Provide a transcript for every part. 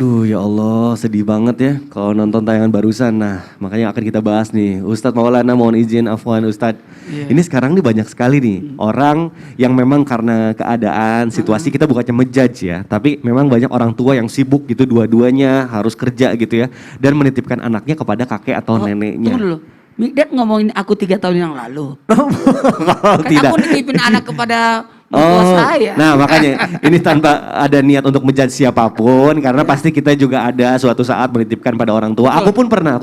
Aduh ya Allah, sedih banget ya kalau nonton tayangan barusan. Nah, makanya akan kita bahas nih. Ustadz Maulana, mohon izin, afwan Ustadz. Ini sekarang nih banyak sekali nih orang yang memang karena keadaan, situasi, kita bukannya menjudge ya, tapi memang banyak orang tua yang sibuk gitu, dua-duanya harus kerja gitu ya, dan menitipkan anaknya kepada kakek atau neneknya. Tunggu dulu. Mikdad ngomongin aku 3 tahun yang lalu. Kalau Kan tidak. aku nitipin anak kepada mertua saya. Nah makanya ini tanpa ada niat untuk menjudge siapapun, karena pasti kita juga ada suatu saat menitipkan pada orang tua. Aku pun pernah.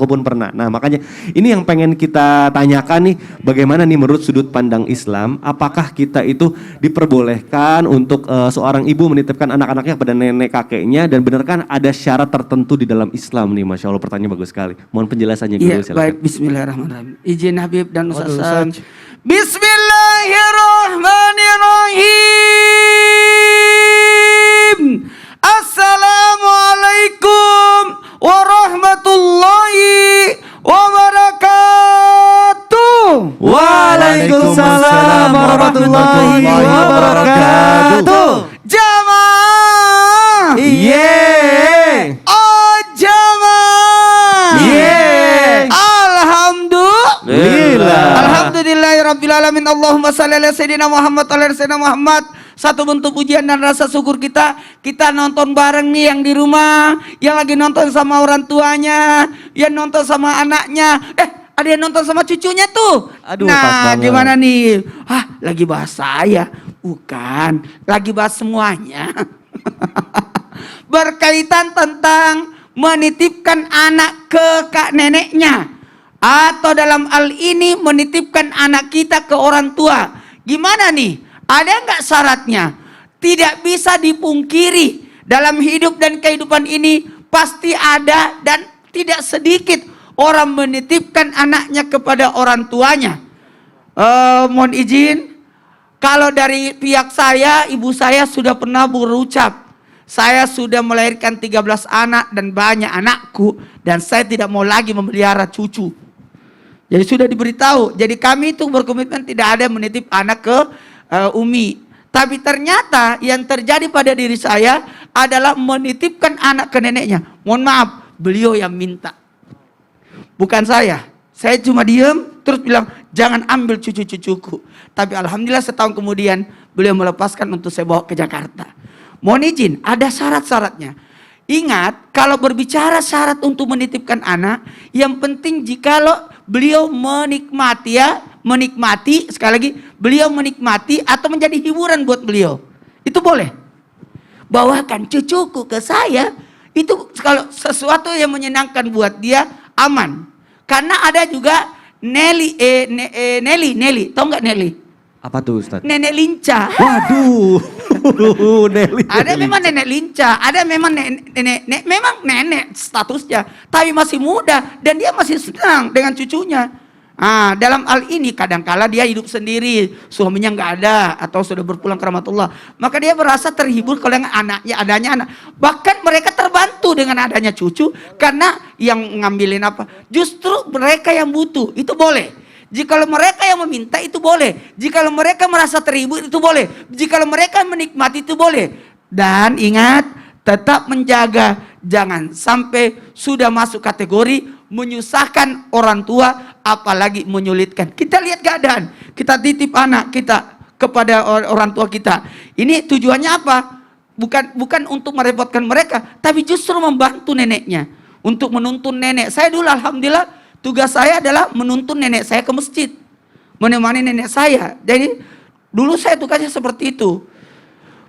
Nah makanya ini yang pengen kita tanyakan nih, bagaimana nih menurut sudut pandang Islam, apakah kita itu diperbolehkan untuk seorang ibu menitipkan anak-anaknya pada nenek kakeknya, dan benarkah ada syarat tertentu di dalam Islam nih? Masya Allah, pertanyaan bagus sekali. Mohon penjelasannya dulu. Iya, baik, bismillahirrahmanirrahim. Izin Habib dan Ustaz. Bismillahirrahmanirrahim. Assalamualaikum warahmatullahi wabarakatuh. Waalaikumsalam warahmatullahi wabarakatuh. Jamaah. Yeay. Oh jamaah. Yeay. Alhamdulillahirabbil alamin. Allahumma shalli ala sayyidina Muhammad wa ala sayyidina Muhammad. Satu bentuk pujian dan rasa syukur kita nonton bareng nih, yang di rumah, yang lagi nonton sama orang tuanya, yang nonton sama anaknya, ada yang nonton sama cucunya tuh. Aduh, nah, gimana nih? Lagi bahas saya? Bukan, lagi bahas semuanya. Berkaitan tentang menitipkan anak ke kak neneknya, atau dalam hal ini menitipkan anak kita ke orang tua. Gimana nih? Ada nggak syaratnya? Tidak bisa dipungkiri, dalam hidup dan kehidupan ini pasti ada dan tidak sedikit orang menitipkan anaknya kepada orang tuanya. Mohon izin, kalau dari pihak saya, ibu saya sudah pernah berucap, saya sudah melahirkan 13 anak dan banyak anakku, dan saya tidak mau lagi memelihara cucu. Jadi sudah diberitahu. Jadi kami itu berkomitmen tidak ada menitip anak ke Umi. Tapi ternyata yang terjadi pada diri saya adalah menitipkan anak ke neneknya. Mohon maaf, beliau yang minta, bukan saya. Saya cuma diam terus bilang jangan ambil cucu-cucuku. Tapi alhamdulillah setahun kemudian beliau melepaskan untuk saya bawa ke Jakarta. Mohon izin, ada syarat-syaratnya. Ingat, kalau berbicara syarat untuk menitipkan anak, yang penting jikalau beliau menikmati, sekali lagi, beliau menikmati atau menjadi hiburan buat beliau, itu boleh. Bawakan cucuku ke saya, itu kalau sesuatu yang menyenangkan buat dia, aman. Karena ada juga Nelly, tahu nggak Nelly? Apa tuh Ustadz? Nenek lincah. Waduh. Nelly. Ada memang nenek lincah, ada memang memang nenek statusnya, tapi masih muda dan dia masih senang dengan cucunya. Dalam hal ini kadangkala dia hidup sendiri, suaminya nggak ada atau sudah berpulang ke rahmatullah, maka dia merasa terhibur kalau anaknya adanya anak. Bahkan mereka terbantu dengan adanya cucu, karena yang ngambilin apa? Justru mereka yang butuh, itu boleh. Jikalau mereka yang meminta itu boleh. Jikalau mereka merasa terhibur itu boleh. Jikalau mereka menikmati itu boleh. Dan ingat, tetap menjaga jangan sampai sudah masuk kategori menyusahkan orang tua, apalagi menyulitkan. Kita lihat keadaan, kita titip anak kita kepada orang tua kita. Ini tujuannya apa? Bukan untuk merepotkan mereka, tapi justru membantu neneknya, untuk menuntun nenek. Saya dulu alhamdulillah tugas saya adalah menuntun nenek saya ke masjid, menemani nenek saya. Jadi dulu saya tugasnya seperti itu.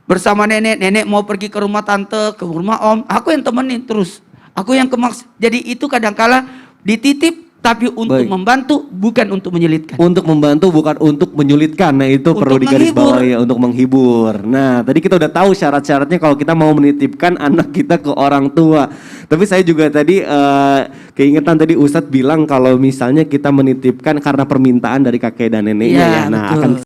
Bersama nenek mau pergi ke rumah tante, ke rumah om, aku yang temenin terus. Aku yang ke masjid. Jadi itu kadangkala dititip, tapi untuk membantu, bukan untuk menyulitkan. Untuk membantu, bukan untuk menyulitkan. Nah itu untuk perlu digarisbawahi, untuk menghibur. Nah tadi kita udah tahu syarat-syaratnya kalau kita mau menitipkan anak kita ke orang tua. Tapi saya juga tadi keingetan tadi Ustadz bilang kalau misalnya kita menitipkan karena permintaan dari kakek dan neneknya ya. Nah betul. Akan